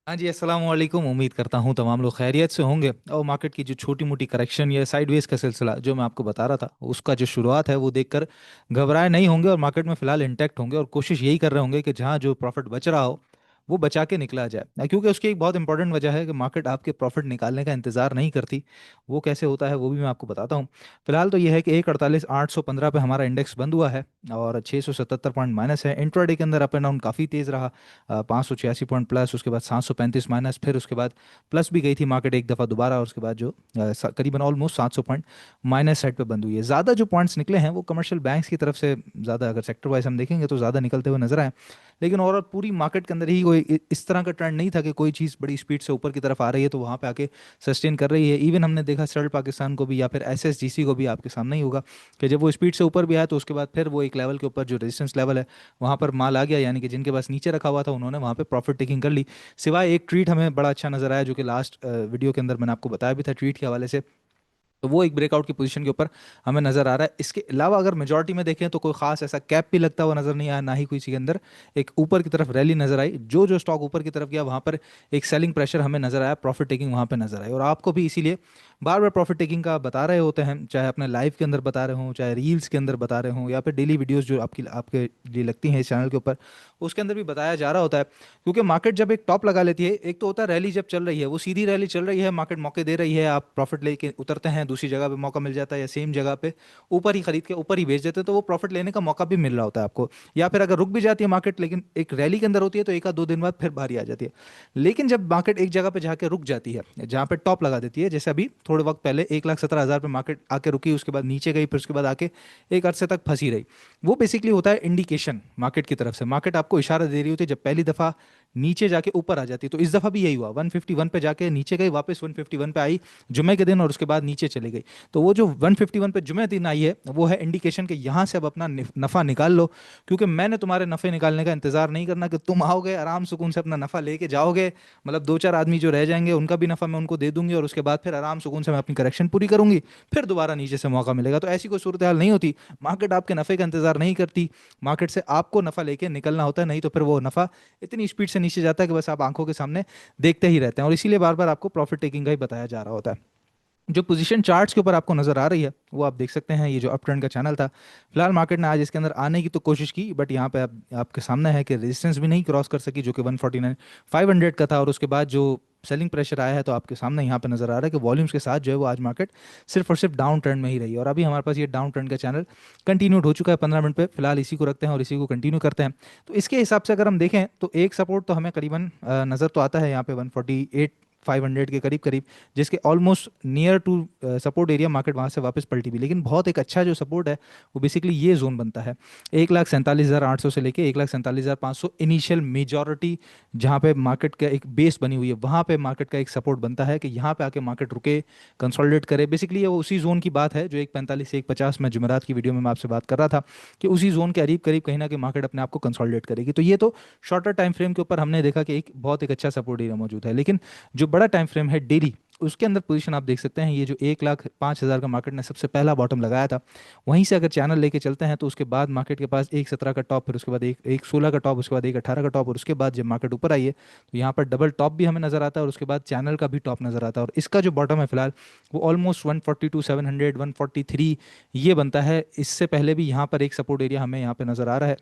हाँ जी, अस्सलाम वालेकुम। उम्मीद करता हूँ तमाम लोग खैरियत से होंगे। और मार्केट की जो छोटी मोटी करेक्शन या साइडवेज का सिलसिला जो मैं आपको बता रहा था, उसका जो शुरुआत है वो देखकर घबराए नहीं होंगे और मार्केट में फिलहाल इंटैक्ट होंगे और कोशिश यही कर रहे होंगे कि जहाँ जो प्रॉफिट बच रहा हो वो बचा के निकला जाए। क्योंकि उसकी एक बहुत इंपॉर्टेंट वजह है कि मार्केट आपके प्रॉफिट निकालने का इंतजार नहीं करती। वो कैसे होता है वो भी मैं आपको बताता हूँ। फिलहाल तो ये है कि 1,48,815 पे हमारा इंडेक्स बंद हुआ है और 677 पॉइंट माइनस है। इंट्राडे के अंदर अप एंड डाउन काफ़ी तेज़ रहा। 586 पॉइंट प्लस, उसके बाद 735 माइनस, फिर उसके बाद प्लस भी गई थी मार्केट एक दफ़ा दोबारा, और उसके बाद जो करीबन ऑलमोस्ट 700 पॉइंट माइनस साइड पे बंद हुई है। ज़्यादा जो पॉइंट्स निकले हैं वो कमर्शियल बैंक्स की तरफ से ज़्यादा, अगर सेक्टर वाइज हम देखेंगे तो ज़्यादा निकलते हुए नजर आए। लेकिन ओवरऑल पूरी मार्केट के अंदर ही कोई इस तरह का ट्रेंड नहीं था कि कोई चीज़ बड़ी स्पीड से ऊपर की तरफ आ रही है तो वहाँ पे आके सस्टेन कर रही है। इवन हमने देखा सर्ल पाकिस्तान को भी या फिर एसएसजीसी को भी, आपके सामने ही होगा कि जब वो स्पीड से ऊपर भी आया तो उसके बाद फिर वो एक लेवल के ऊपर जो रेजिस्टेंस लेवल है वहाँ पर माल आ गया, यानी कि जिनके पास नीचे रखा हुआ था उन्होंने वहाँ पे प्रॉफिट टेकिंग कर ली। सिवाय एक ट्वीट हमें बड़ा अच्छा नजर आया जो कि लास्ट वीडियो के अंदर मैंने आपको बताया भी था ट्वीट के हवाले से। तो वो एक ब्रेकआउट की पोजीशन के ऊपर हमें नजर आ रहा है। इसके अलावा अगर मेजोरिटी में देखें तो कोई खास ऐसा कैप भी लगता हुआ नजर नहीं आया, ना ही कोई सी के अंदर एक ऊपर की तरफ रैली नजर आई। जो जो स्टॉक ऊपर की तरफ गया वहां पर एक सेलिंग प्रेशर हमें नजर आया, प्रॉफिट टेकिंग वहां पे नजर आई। और आपको भी इसीलिए बार बार प्रॉफिट टेकिंग का बता रहे होते हैं, चाहे अपने लाइव के अंदर बता रहे हों, चाहे रील्स के अंदर बता रहे हों, या फिर डेली वीडियोस जो आपकी आपके लिए लगती हैं इस चैनल के ऊपर, उसके अंदर भी बताया जा रहा होता है। क्योंकि मार्केट जब एक टॉप लगा लेती है, एक तो होता है रैली जब चल रही है, वो सीधी रैली चल रही है, मार्केट मौके दे रही है, आप प्रॉफिट लेके उतरते हैं, दूसरी जगह पे मौका मिल जाता है या सेम जगह पे ऊपर ही खरीद के ऊपर ही बेच देते हैं, तो वो प्रॉफिट लेने का मौका भी मिल रहा होता है आपको। या फिर अगर रुक भी जाती है मार्केट लेकिन एक रैली के अंदर होती है तो एक आध दो दिन बाद फिर बारी आ जाती है। लेकिन जब मार्केट एक जगह पे जाके रुक जाती है, जहाँ पे टॉप लगा देती है, जैसे अभी थोड़े वक्त पहले 1,17,000 पे मार्केट आके रुकी, उसके बाद नीचे गई, फिर उसके बाद आके एक अरसे तक फंसी रही, वो बेसिकली होता है इंडिकेशन मार्केट की तरफ से। मार्केट आपको इशारा दे रही होती है जब पहली दफा नीचे जाके ऊपर आ जाती है। तो इस दफा भी यही हुआ, 151 पे जाके नीचे गई, वापस 151 पे आई जुमे के दिन, और उसके बाद नीचे चली गई। तो वो जो 151 पे जुमे दिन आई है वो है इंडिकेशन कि यहाँ से अब अपना नफा निकाल लो। क्योंकि मैंने तुम्हारे नफे निकालने का इंतजार नहीं करना कि तुम आओगे आराम सुकून से अपना नफा लेके जाओगे, मतलब दो चार आदमी जो रह जाएंगे उनका भी नफा मैं उनको दे दूंगी, और उसके बाद फिर आराम सुकून से मैं अपनी करेक्शन पूरी करूंगी, फिर दोबारा नीचे से मौका मिलेगा। तो ऐसी कोई सूरत हाल नहीं होती। मार्केट आपके नफे का इंतजार नहीं करती, मार्केट से आपको नफा लेके निकलना होता है, नहीं तो फिर वो नफा इतनी स्पीड से नीचे जाता है कि बस आप आंखों के सामने देखते ही रहते हैं। और इसीलिए बार बार आपको प्रॉफिट टेकिंग का ही बताया जा रहा होता है। जो पोजीशन चार्ट्स के ऊपर आपको नजर आ रही है वो आप देख सकते हैं, ये जो अप ट्रेंड का चैनल था, फिलहाल मार्केट ने आज इसके अंदर आने की तो कोशिश की, बट यहाँ पे आपके सामने है कि रेजिस्टेंस भी नहीं क्रॉस कर सकी जो कि 149 500 का था। और उसके बाद जो सेलिंग प्रेशर आया है तो आपके सामने यहाँ पे नजर आ रहा है कि वॉल्यूम्स के साथ जो है वो आज मार्केट सिर्फ और सिर्फ डाउन ट्रेंड में ही रही है। और अभी हमारे पास ये डाउन ट्रेंड का चैनल कंटिन्यूड हो चुका है 15 मिनट पे। फिलहाल इसी को रखते हैं और इसी को कंटिन्यू करते हैं। तो इसके हिसाब से अगर हम देखें तो एक सपोर्ट तो हमें करीबन नज़र तो आता है यहाँ पे 148 500 के करीब करीब, जिसके almost near to support area market वहाँ से वापस पलटी भी। लेकिन बहुत एक अच्छा जो सपोर्ट है वो बेसिकली ये जोन बनता है 1,47,800 से लेके 1,47,500, इनिशियल मेजॉरिटी जहाँ पे मार्केट का एक बेस बनी हुई है वहाँ पे मार्केट का एक सपोर्ट बनता है कि यहाँ पे आके मार्केट रुके, कंसोलिडेट करे। बेसिकली ये उसी जोन की बात है जो 1,45 से 1,50 में जुमेरात की वीडियो में मैं आपसे बात कर रहा था कि उसी जोन के करीब करीब कहीं ना कहीं मार्केट अपने आप को कंसोलिडेट करेगी। तो ये तो शॉर्टर टाइम फ्रेम के ऊपर हमने देखा कि एक बहुत एक अच्छा सपोर्ट एरिया मौजूद है। लेकिन जो बड़ा टाइम फ्रेम है डेली, उसके अंदर पोजीशन आप देख सकते हैं, ये जो 1,05,000 का मार्केट ने सबसे पहला बॉटम लगाया था, वहीं से अगर चैनल लेके चलते हैं तो उसके बाद मार्केट के पास 1,17 का टॉप, फिर उसके बाद एक 16 का टॉप, उसके बाद 1,18 का टॉप, और उसके बाद जब मार्केट ऊपर आई है तो यहाँ पर डबल टॉप भी हमें नजर आता है और उसके बाद चैनल का भी टॉप नजर आता है। और इसका जो बॉटम है फिलहाल वो ऑलमोस्ट 142,700 143 ये बनता है। इससे पहले भी यहाँ पर एक सपोर्ट एरिया हमें यहाँ पे नजर आ रहा है,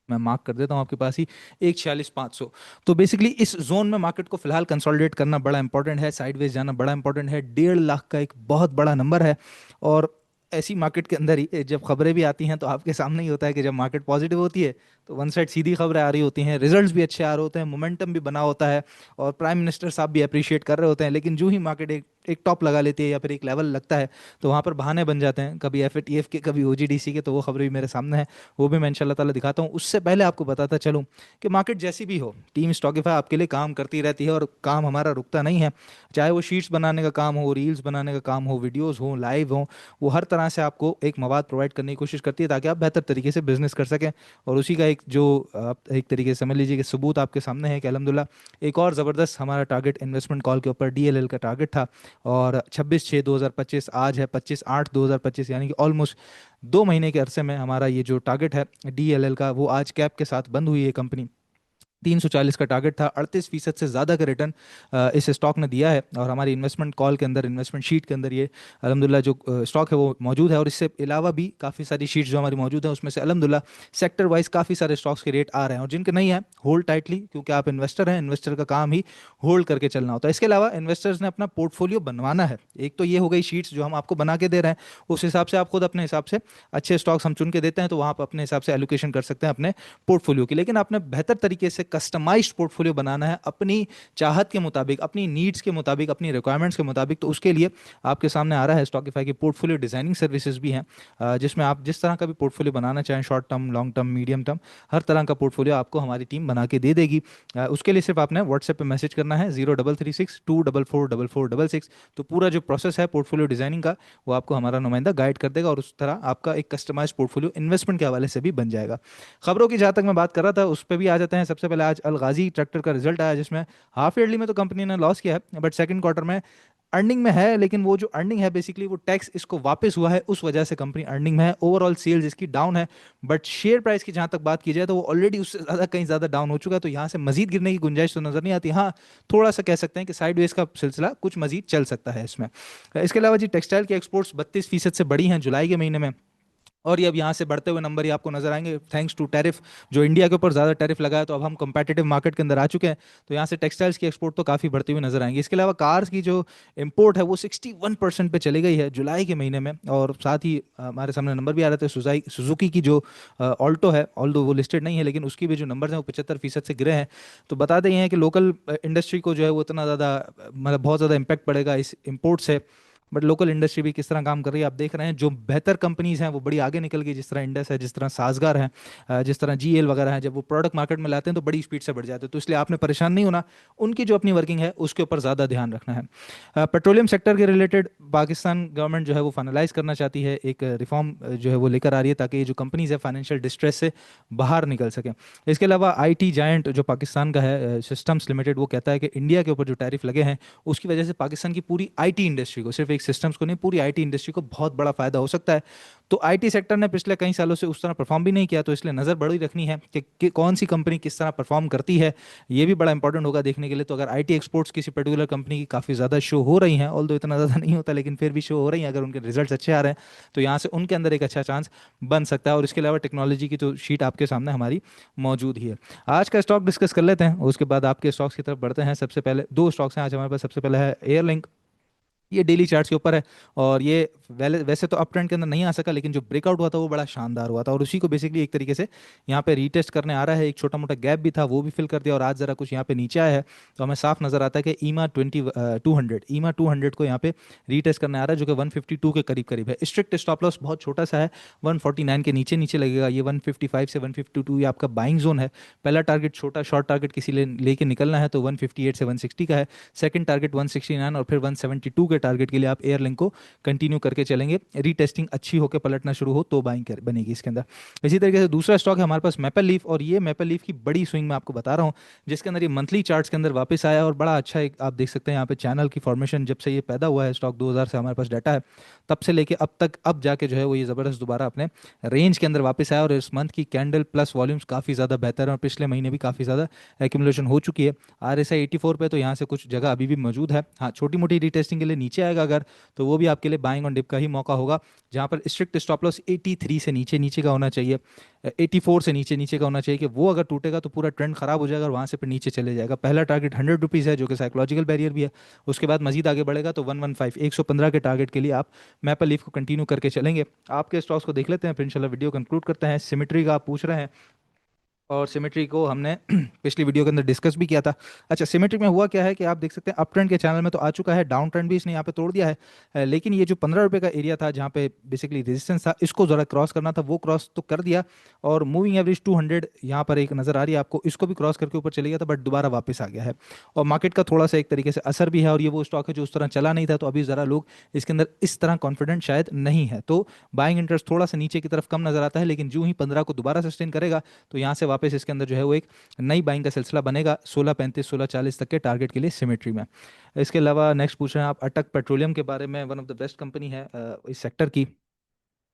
मैं मार्क कर देता हूँ आपके पास ही, 146,500। तो बेसिकली इस जोन में मार्केट को फिलहाल कंसोलिडेट करना बड़ा इंपॉर्टेंट है, साइडवेज जाना बड़ा इंपॉर्टेंट है। 1.5 लाख का एक बहुत बड़ा नंबर है। और ऐसी मार्केट के अंदर ही जब खबरें भी आती हैं तो आपके सामने ही होता है कि जब मार्केट पॉजिटिव होती है तो वन साइड सीधी खबरें आ रही होती हैं, रिजल्ट्स भी अच्छे आ रहे होते हैं, मोमेंटम भी बना होता है, और प्राइम मिनिस्टर साहब भी अप्रिशिएट कर रहे होते हैं। लेकिन जो ही मार्केट एक टॉप लगा लेती है या फिर एक लेवल लगता है तो वहाँ पर बहाने बन जाते हैं, कभी एफएटीएफ के, कभी ओजीडीसी के। तो वो खबरें भी मेरे सामने है, वो भी मैं इंशाल्लाह ताला दिखाता हूँ। उससे पहले आपको बताता चलूँ कि मार्केट जैसी भी हो, टीम स्टॉकिफाई आपके लिए काम करती रहती है और काम हमारा रुकता नहीं है। चाहे वो शीट्स बनाने का काम हो, रील्स बनाने का काम हो, वीडियोस हो, लाइव हो, वो हर तरह से आपको एक मवाद प्रोवाइड करने की कोशिश करती है ताकि आप बेहतर तरीके से बिजनेस कर सकें। और उसी का एक जो आप एक तरीके से समझ लीजिए कि सबूत आपके सामने है कि अल्हम्दुलिल्लाह एक और ज़बरदस्त हमारा टारगेट इन्वेस्टमेंट कॉल के ऊपर डीएलएल का टारगेट था, और 26/6/2025 आज है 25/8/2025, यानी कि ऑलमोस्ट 2 महीने के अरसे में हमारा ये जो टारगेट है डीएलएल का वो आज कैप के साथ बंद हुई है कंपनी। 340 का टारगेट था, 38% से ज़्यादा का रिटर्न इस स्टॉक ने दिया है। और हमारी इन्वेस्टमेंट कॉल के अंदर, इन्वेस्टमेंट शीट के अंदर ये अल्हम्दुलिल्लाह जो स्टॉक है वो मौजूद है। और इससे अलावा भी काफ़ी सारी शीट्स जो हमारी मौजूद है उसमें से अल्हम्दुलिल्लाह सेक्टर वाइज काफ़ी सारे स्टॉक्स के रेट आ रहे हैं। और जिनके नहीं है, होल्ड टाइटली, क्योंकि आप इन्वेस्टर हैं, इन्वेस्टर का काम ही होल्ड करके चलना होता है। इसके अलावा इन्वेस्टर्स ने अपना पोर्टफोलियो बनवाना है। एक तो ये हो गई शीट्स जो हम आपको बना के दे रहे हैं, उस हिसाब से आप खुद अपने हिसाब से अच्छे स्टॉक्स हम चुन के देते हैं, तो वहाँ आप अपने हिसाब से एलोकेशन कर सकते हैं अपने पोर्टफोलियो की। लेकिन आपने बेहतर तरीके से कस्टमाइज्ड पोर्टफोलियो बनाना है अपनी चाहत के मुताबिक, अपनी नीड्स के मुताबिक, अपनी रिक्वायरमेंट्स के मुताबिक। तो उसके लिए आपके सामने आ रहा है स्टॉकिफाई की पोर्टफोलियो डिजाइनिंग सर्विसेज भी हैं, जिसमें आप जिस तरह का भी पोर्टफोलियो बनाना चाहें, short term, long term, medium term, हर तरह का पोर्टफोलियो आपको हमारी टीम बना के दे देगी। उसके लिए सिर्फ आपने व्हाट्सएप पे मैसेज करना है 0336 244 4466। तो पूरा जो प्रोसेस है पोर्टफोलियो डिजाइनिंग का, वो आपको हमारा नुमाइंदा गाइड कर देगा, और उस तरह आपका एक कस्टमाइज पोर्टफोलियो इन्वेस्टमेंट के हवाले से भी बन जाएगा। खबरों की जहाँ तक मैं बात कर रहा था उस पर भी आ जाते हैं। सबसे पहले आज अल गाजी ट्रैक्टर का रिजल्ट आया, जिसमें हाफ ईयरली में तो कंपनी ने लॉस किया है, बट सेकंड क्वार्टर में अर्निंग में है। लेकिन वो जो अर्निंग है बेसिकली वो टैक्स इसको वापस हुआ है, उस वजह से कंपनी अर्निंग में है। ओवरऑल सेल्स इसकी डाउन है, बट शेयर प्राइस की जहां तक बात की जाए तो वो ऑलरेडी उससे ज़्यादा कहीं ज़्यादा डाउन हो चुका है। तो यहाँ से मजीद गिरने की गुंजाइश तो नज़र नहीं आती। हाँ, थोड़ा सा कह सकते हैं कि साइडवेज का सिलसिला कुछ मजीद चल सकता है इसमें। इसके अलावा जी टेक्सटाइल की एक्सपोर्ट्स 32% से बढ़ी हैं जुलाई के महीने में, और ये अब यहाँ से बढ़ते हुए नंबर ही आपको नजर आएंगे, थैंक्स टू टैरिफ। जो इंडिया के ऊपर ज़्यादा टैरिफ लगा है, तो अब हम कंपेटिटिव मार्केट के अंदर आ चुके हैं, तो यहाँ से टेक्सटाइल्स की एक्सपोर्ट तो काफ़ी बढ़ती हुई नजर आएंगी। इसके अलावा कार्स की जो इंपोर्ट है वो 61% पे चली गई है जुलाई के महीने में। और साथ ही हमारे सामने नंबर भी आ रहे थे सुजुकी की जो ऑल्टो है, ऑल्दो वो लिस्टेड नहीं है, लेकिन उसकी भी जो नंबर हैं वो 75% से गिरे हैं। तो बताते ही हैं कि लोकल इंडस्ट्री को जो है वो इतना ज़्यादा, मतलब बहुत ज़्यादा इम्पैक्ट पड़ेगा इस इम्पोर्ट से। बट लोकल इंडस्ट्री भी किस तरह काम कर रही है आप देख रहे हैं। जो बेहतर कंपनीज हैं वो बड़ी आगे निकल गई, जिस तरह इंडस है, जिस तरह साजगार है, जिस तरह जीएल वगैरह है। जब वो प्रोडक्ट मार्केट में लाते हैं तो बड़ी स्पीड से बढ़ जाते हैं, तो इसलिए आपने परेशान नहीं होना, उनकी जो अपनी वर्किंग है उसके ऊपर ज़्यादा ध्यान रखना है। पेट्रोलियम सेक्टर के रिलेटेड पाकिस्तान गवर्नमेंट जो है वो फाइनलाइज करना चाहती है, एक रिफॉर्म जो है वो लेकर आ रही है, ताकि ये जो कंपनीज है फाइनेंशियल डिस्ट्रेस से बाहर निकल सकें। इसके अलावा आईटी जायंट जो पाकिस्तान का है, सिस्टम्स लिमिटेड, वो कहता है कि इंडिया के ऊपर जो टैरिफ लगे हैं उसकी वजह से पाकिस्तान की पूरी आईटी इंडस्ट्री को, सिर्फ एक सिस्टम्स को नहीं, पूरी आईटी इंडस्ट्री को बहुत बड़ा फायदा हो सकता है। तो आईटी सेक्टर ने पिछले कई सालों से उस तरह परफॉर्म भी नहीं किया, तो इसलिए नज़र बड़ी रखनी है कि कौन सी कंपनी किस तरह परफॉर्म करती है। ये भी बड़ा इंपॉर्टेंट होगा देखने के लिए। तो अगर आईटी एक्सपोर्ट्स किसी पर्टिकुलर कंपनी की काफ़ी ज़्यादा शो हो रही हैं, ऑल्दो इतना ज़्यादा नहीं होता लेकिन फिर भी शो हो रही हैं, अगर उनके रिजल्ट्स अच्छे आ रहे हैं, तो यहाँ से उनके अंदर एक अच्छा चांस बन सकता है। और इसके अलावा टेक्नोलॉजी की तो शीट आपके सामने हमारी मौजूद ही है। आज का स्टॉक डिस्कस कर लेते हैं, उसके बाद आपके स्टॉक्स की तरफ बढ़ते हैं। सबसे पहले दो स्टॉक्स हैं आज हमारे पास। सबसे पहले है एयरलिंक, ये डेली चार्ट्स के ऊपर है, और ये वैसे तो अप ट्रेंड के अंदर नहीं आ सका, लेकिन जो ब्रेकआउट हुआ था वो बड़ा शानदार हुआ था, और उसी को बेसिकली एक तरीके से यहाँ पे रीटेस्ट करने आ रहा है। एक छोटा मोटा गैप भी था वो भी फिल कर दिया, और आज जरा कुछ यहाँ पे नीचे आया है, तो हमें साफ नजर आता है कि ईमा 200 को यहाँ पे रीटेस्ट करने आ रहा है, जो कि 152 के करीब करीब है। स्ट्रिक्ट स्टॉप लॉस बहुत छोटा सा है, 149 के नीचे नीचे लगेगा। ये 155 से 152 ये आपका बाइंग जोन है। पहला टारगेट छोटा शॉर्ट टारगेट किसी लेके निकलना है तो 158 से 160 का है। सेकंड टारगेट 169, और फिर 172 के टारगेट के लिए आप एयरलिंक को कंटिन्यू करके चलेंगे। रीटेस्टिंग अच्छी होकर पलटना शुरू हो तो बाइंग बनेगी इसके अंदर। इसी तरीके से दूसरा स्टॉक है हमारे पास मैपल लीफ, और ये मैपल लीफ की बड़ी स्विंग मैं आपको बता रहा हूँ, जिसके अंदर ये मंथली चार्ट्स के अंदर वापस आया, और बड़ा अच्छा एक आप देख सकते हैं यहाँ पे चैनल की फॉर्मेशन। जब से ये पैदा हुआ है स्टॉक, 2000 से हमारे पास डाटा है, तब से लेके अब तक, अब जाके जो है वो ये ज़बरदस्त दोबारा अपने रेंज के अंदर वापस आया। और इस मंथ की कैंडल प्लस वॉल्यूम्स काफ़ी ज़्यादा बेहतर है, और पिछले महीने भी काफ़ी ज़्यादा एक्यूमुलेशन हो चुकी है। RSI 84 पे, तो यहाँ से कुछ जगह अभी भी मौजूद है। हाँ, छोटी मोटी रीटेस्टिंग के लिए नीचे आएगा अगर, तो वो भी आपके लिए बाइंग ऑन डिप का ही मौका होगा, जहां पर स्ट्रिक्ट स्टॉप लॉस 83 से नीचे नीचे का होना चाहिए, 84 से नीचे नीचे का होना चाहिए, कि वो अगर टूटेगा तो पूरा ट्रेंड खराब हो जाएगा और वहां से फिर नीचे चले जाएगा। पहला टारगेट 100 रुपीज़ है, जो कि साइकोलॉजिकल बैरियर भी है। उसके बाद मजीद आगे बढ़ेगा तो 115 के टारगेट के लिए आप मैपल लीफ को कंटिन्यू करके चलेंगे। आपके स्टॉक्स को देख लेते हैं, फिर इंशाल्लाह वीडियो कंक्लूड करते हैं। सिमेट्री का आप पूछ रहे हैं, और सिमेट्री को हमने पिछली वीडियो के अंदर डिस्कस भी किया था। अच्छा, सिमेट्री में हुआ क्या है कि आप देख सकते हैं अप ट्रेंड के चैनल में तो आ चुका है, डाउन ट्रेंड भी इसने यहाँ पे तोड़ दिया है। लेकिन ये जो 15 रुपये का एरिया था जहाँ पे बेसिकली रेजिस्टेंस था, इसको ज़रा क्रॉस करना था, वो क्रॉस तो कर दिया। और मूविंग एवरेज 200 यहाँ पर एक नज़र आ रही है आपको, इसको भी क्रॉस करके ऊपर चले गया था, बट दोबारा वापस आ गया है। और मार्केट का थोड़ा सा एक तरीके से असर भी है, और ये वो स्टॉक है जो उस तरह चला नहीं था, तो अभी ज़रा लोग इसके अंदर इस तरह कॉन्फिडेंट शायद नहीं है, तो बाइंग इंटरेस्ट थोड़ा सा नीचे की तरफ कम नज़र आता है। लेकिन जो ही 15 को दोबारा सस्टेन करेगा, तो यहाँ से वापस इसके अंदर जो है वो एक नई बाइंग का सिलसिला बनेगा 1635 1640 तक के टारगेट के लिए सिमेट्री में। इसके अलावा नेक्स्ट पूछ रहे हैं आप अटक पेट्रोलियम के बारे में, one of the best company है इस सेक्टर की।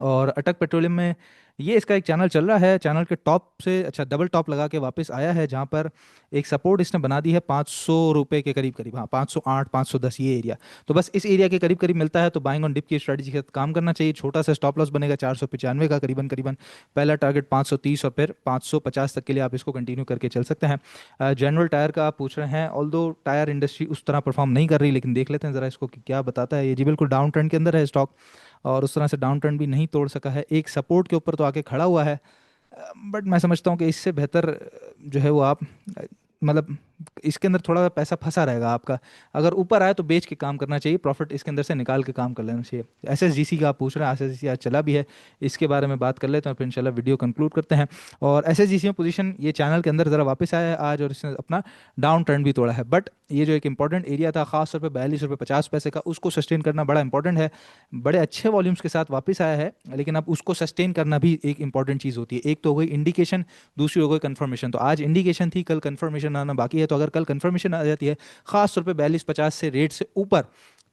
और अटक पेट्रोलियम में ये इसका एक चैनल चल रहा है, चैनल के टॉप से अच्छा डबल टॉप लगा के वापस आया है, जहाँ पर एक सपोर्ट इसने बना दी है 500 रुपये के करीब करीब, हाँ 508 510 ये एरिया। तो बस इस एरिया के करीब करीब मिलता है तो बाइंग ऑन डिप की स्ट्रेटजी के साथ काम करना चाहिए। छोटा सा स्टॉप लॉस बनेगा 495 का करीबन करीबन, पहला टारगेट 530 और फिर 550 तक के लिए आप इसको कंटिन्यू करके चल सकते हैं। जनरल टायर का आप पूछ रहे हैं, ऑल दो टायर इंडस्ट्री उस तरह परफॉर्म नहीं कर रही, लेकिन देख लेते हैं ज़रा इसको कि क्या बताता है। ये जी बिल्कुल डाउन ट्रेंड के अंदर है स्टॉक, और उस तरह से डाउन ट्रेंड भी नहीं तोड़ सका है, एक सपोर्ट के ऊपर तो आके खड़ा हुआ है। बट मैं समझता हूँ कि इससे बेहतर जो है वो आप मतलब इसके अंदर थोड़ा पैसा फंसा रहेगा आपका। अगर ऊपर आए तो बेच के काम करना चाहिए, प्रॉफिट इसके अंदर से निकाल के काम कर लेना चाहिए। एसएसजीसी का आप पूछ रहे हैं, एसएसजीसी आज चला भी है, इसके बारे में बात कर लेते हैं फिर इंशाल्लाह वीडियो कंक्लूड करते हैं। और एसएसजीसी में पोजीशन ये चैनल के अंदर ज़रा वापस आया है आज, और इसने अपना डाउन ट्रेंड भी तोड़ा है। बट ये जो एक इंपॉर्टेंट एरिया था खास तौर पे 42 रुपये 50 पैसे का, उसको सस्टेन करना बड़ा इंपॉर्टेंट है। बड़े अच्छे वॉल्यूम्स के साथ वापस आया है, लेकिन अब उसको सस्टेन करना भी एक इंपॉर्टेंट चीज़ होती है। एक तो हो गई इंडिकेशन, दूसरी हो गई कंफर्मेशन। तो आज इंडिकेशन थी, कल कंफर्मेशन आना बाकी है। तो अगर कल कंफर्मेशन आ जाती है खास तौर पे 42 50 से रेट से ऊपर,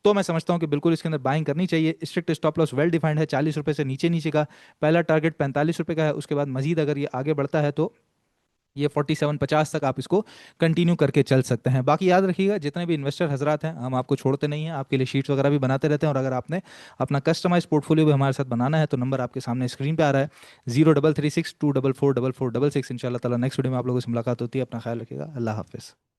तो मैं समझता हूँ कि बिल्कुल इसके अंदर बाइंग करनी चाहिए। Strict stop loss well defined है 40 रुपये से नीचे नीचे का, पहला टारगेट 45 रुपये का है। उसके बाद मजीद अगर ये आगे बढ़ता है तो ये 47 50 तक आप इसको कंटिन्यू करके चल सकते हैं। बाकी याद रखिएगा, जितने भी इन्वेस्टर हजरात हैं, हम आपको छोड़ते नहीं हैं, आपके लिए शीट्स वगैरह भी बनाते रहते हैं। और अगर आपने अपना कस्टमाइज पोर्टफोलियो भी हमारे साथ बनाना है तो नंबर आपके सामने स्क्रीन पे आ रहा है, 0336244466। इंशाल्लाह ताला नेक्स्ट वीडियो में आप लोगों से मुलाकात होती है। अपना ख्याल रखिएगा, अल्लाह हाफिज़।